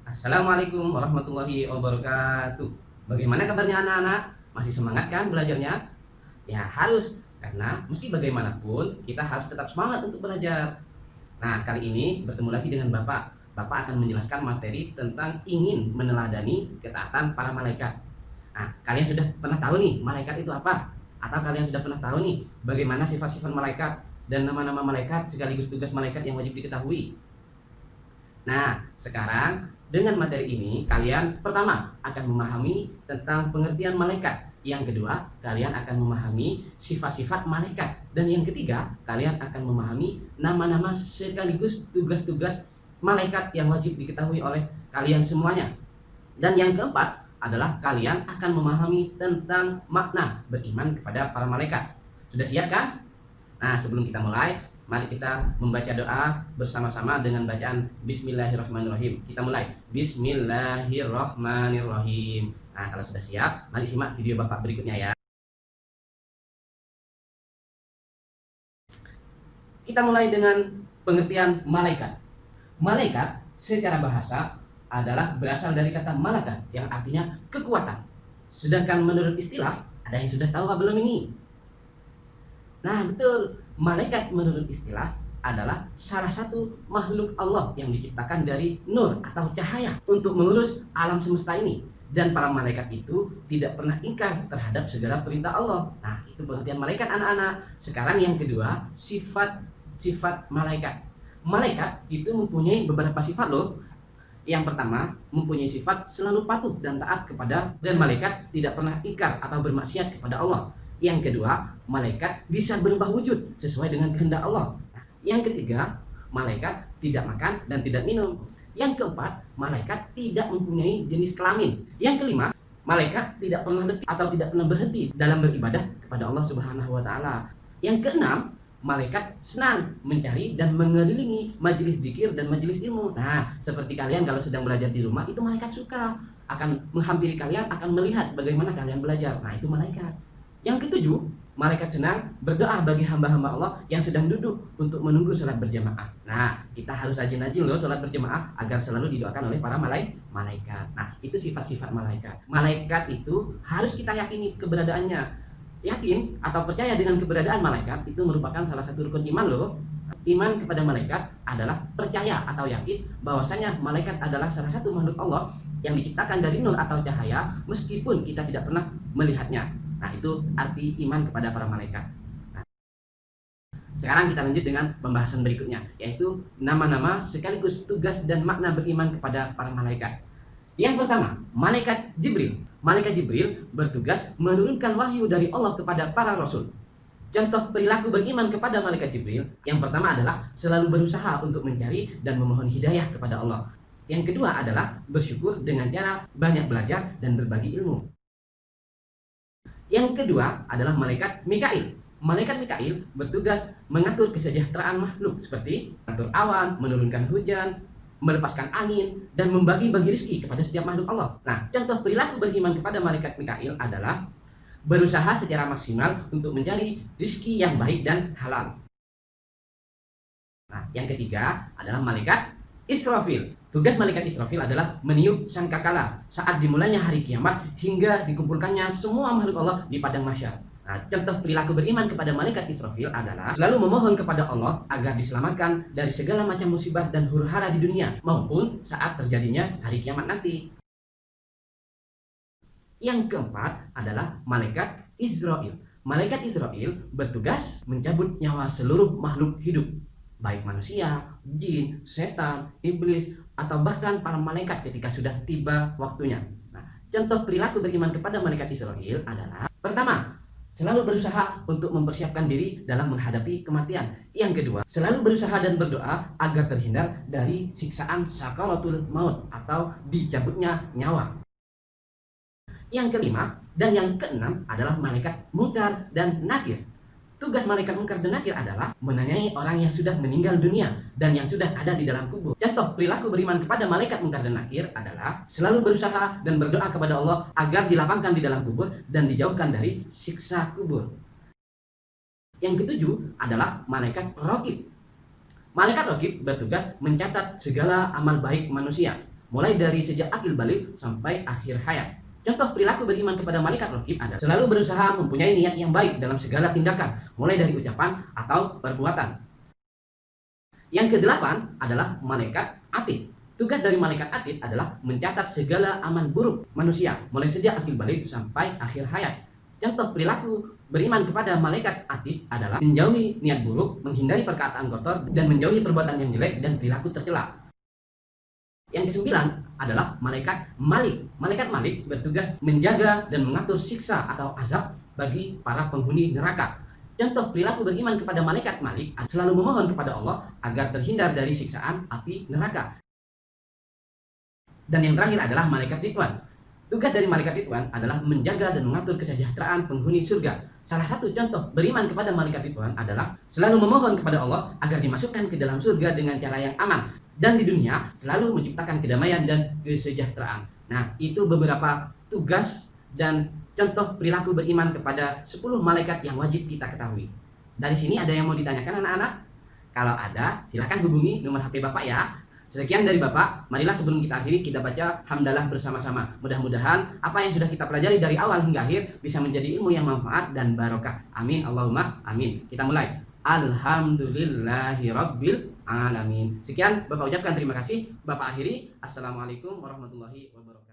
Assalamualaikum warahmatullahi wabarakatuh. Bagaimana kabarnya anak-anak? Masih semangat kan belajarnya? Ya harus, karena meski bagaimanapun kita harus tetap semangat untuk belajar. Nah, kali ini bertemu lagi dengan Bapak. Bapak akan menjelaskan materi tentang ingin meneladani ketaatan para malaikat. Nah, kalian sudah pernah tahu nih malaikat itu apa? Atau kalian sudah pernah tahu nih bagaimana sifat-sifat malaikat dan nama-nama malaikat sekaligus tugas malaikat yang wajib diketahui? Nah, sekarang dengan materi ini kalian pertama akan memahami tentang pengertian malaikat. Yang kedua, kalian akan memahami sifat-sifat malaikat. Dan yang ketiga, kalian akan memahami nama-nama sekaligus tugas-tugas malaikat yang wajib diketahui oleh kalian semuanya. Dan yang keempat adalah kalian akan memahami tentang makna beriman kepada para malaikat. Sudah siap kan? Nah, sebelum kita mulai, mari kita membaca doa bersama-sama dengan bacaan Bismillahirrahmanirrahim. Kita mulai. Bismillahirrahmanirrahim. Nah, kalau sudah siap, mari simak video Bapak berikutnya ya. Kita mulai dengan pengertian malaikat. Malaikat secara bahasa adalah berasal dari kata malakat yang artinya kekuatan. Sedangkan menurut istilah, ada yang sudah tahu apa belum ini? Nah, betul. Malaikat menurut istilah adalah salah satu makhluk Allah yang diciptakan dari nur atau cahaya untuk mengurus alam semesta ini. Dan para malaikat itu tidak pernah ingkar terhadap segala perintah Allah. Nah, itu pengertian malaikat anak-anak. Sekarang yang kedua, sifat malaikat. Malaikat itu mempunyai beberapa sifat loh. Yang pertama, mempunyai sifat selalu patuh dan taat kepada, dan malaikat tidak pernah ingkar atau bermaksiat kepada Allah. Yang kedua, malaikat bisa berubah wujud sesuai dengan kehendak Allah. Yang ketiga, malaikat tidak makan dan tidak minum. Yang keempat, malaikat tidak mempunyai jenis kelamin. Yang kelima, malaikat tidak pernah letih atau tidak pernah berhenti dalam beribadah kepada Allah Subhanahu wa taala. Yang keenam, malaikat senang mencari dan mengelilingi majelis zikir dan majelis ilmu. Nah, seperti kalian kalau sedang belajar di rumah, itu malaikat suka akan menghampiri kalian, akan melihat bagaimana kalian belajar. Nah, itu malaikat. Yang ketujuh, malaikat senang berdoa bagi hamba-hamba Allah yang sedang duduk untuk menunggu sholat berjamaah. Nah, kita harus rajin-rajin loh sholat berjamaah agar selalu didoakan oleh para malaikat. Nah, itu sifat-sifat malaikat. Malaikat itu harus kita yakini keberadaannya. Yakin atau percaya dengan keberadaan malaikat itu merupakan salah satu rukun iman loh. Iman kepada malaikat adalah percaya atau yakin bahwasanya malaikat adalah salah satu makhluk Allah yang diciptakan dari nur atau cahaya meskipun kita tidak pernah melihatnya. Nah, itu arti iman kepada para malaikat. Nah, sekarang kita lanjut dengan pembahasan berikutnya, yaitu nama-nama sekaligus tugas dan makna beriman kepada para malaikat. Yang pertama, malaikat Jibril. Malaikat Jibril bertugas menurunkan wahyu dari Allah kepada para rasul. Contoh perilaku beriman kepada malaikat Jibril, yang pertama adalah selalu berusaha untuk mencari dan memohon hidayah kepada Allah. Yang kedua adalah bersyukur dengan cara banyak belajar dan berbagi ilmu. Yang kedua adalah malaikat Mikail. Malaikat Mikail bertugas mengatur kesejahteraan makhluk seperti mengatur awan, menurunkan hujan, melepaskan angin, dan membagi-bagi rezeki kepada setiap makhluk Allah. Nah, contoh perilaku beriman kepada malaikat Mikail adalah berusaha secara maksimal untuk mencari rezeki yang baik dan halal. Nah, yang ketiga adalah malaikat Israfil. Tugas malaikat Israfil adalah meniup sangkakala saat dimulainya hari kiamat hingga dikumpulkannya semua makhluk Allah di padang mahsyar. Nah, contoh perilaku beriman kepada malaikat Israfil adalah selalu memohon kepada Allah agar diselamatkan dari segala macam musibah dan huru-hara di dunia maupun saat terjadinya hari kiamat nanti. Yang keempat adalah malaikat Israil. Malaikat Israil bertugas mencabut nyawa seluruh makhluk hidup, baik manusia, jin, setan, iblis, atau bahkan para malaikat ketika sudah tiba waktunya. Nah, contoh perilaku beriman kepada malaikat Israil adalah pertama, selalu berusaha untuk mempersiapkan diri dalam menghadapi kematian. Yang kedua, selalu berusaha dan berdoa agar terhindar dari siksaan sakaratul maut atau dicabutnya nyawa. Yang kelima dan yang keenam adalah malaikat Munkar dan Nakir. Tugas malaikat Munkar dan Nakir adalah menanyai orang yang sudah meninggal dunia dan yang sudah ada di dalam kubur. Contoh perilaku beriman kepada malaikat Munkar dan Nakir adalah selalu berusaha dan berdoa kepada Allah agar dilapangkan di dalam kubur dan dijauhkan dari siksa kubur. Yang ketujuh adalah malaikat Raqib. Malaikat Raqib bertugas mencatat segala amal baik manusia. mulai dari sejak akil balik sampai akhir hayat. Contoh perilaku beriman kepada malaikat raqib adalah selalu berusaha mempunyai niat yang baik dalam segala tindakan, mulai dari ucapan atau perbuatan. Yang kedelapan adalah malaikat atid. Tugas dari malaikat atid adalah mencatat segala amal buruk manusia, mulai sejak akil balik sampai akhir hayat. Contoh perilaku beriman kepada malaikat atid adalah menjauhi niat buruk, menghindari perkataan kotor, dan menjauhi perbuatan yang jelek dan perilaku tercela. Yang kesembilan adalah malaikat malik. Malaikat malik bertugas menjaga dan mengatur siksa atau azab bagi para penghuni neraka. Contoh perilaku beriman kepada malaikat malik selalu memohon kepada Allah agar terhindar dari siksaan api neraka. Dan yang terakhir adalah malaikat Ridwan. Tugas dari malaikat Ridwan adalah menjaga dan mengatur kesejahteraan penghuni surga. Salah satu contoh beriman kepada malaikat Ridwan adalah selalu memohon kepada Allah agar dimasukkan ke dalam surga dengan cara yang aman, dan di dunia selalu menciptakan kedamaian dan kesejahteraan. Nah, itu beberapa tugas dan contoh perilaku beriman kepada 10 malaikat yang wajib kita ketahui. Dari sini ada yang mau ditanyakan anak-anak? Kalau ada, silakan hubungi nomor HP Bapak ya. Sekian dari Bapak, marilah sebelum kita akhiri kita baca hamdalah bersama-sama. Mudah-mudahan apa yang sudah kita pelajari dari awal hingga akhir bisa menjadi ilmu yang manfaat dan barokah. Amin, Allahumma amin. Kita mulai. Alhamdulillahirabbil alamin. Sekian Bapak ucapkan terima kasih. Bapak akhiri. Assalamualaikum warahmatullahi wabarakatuh.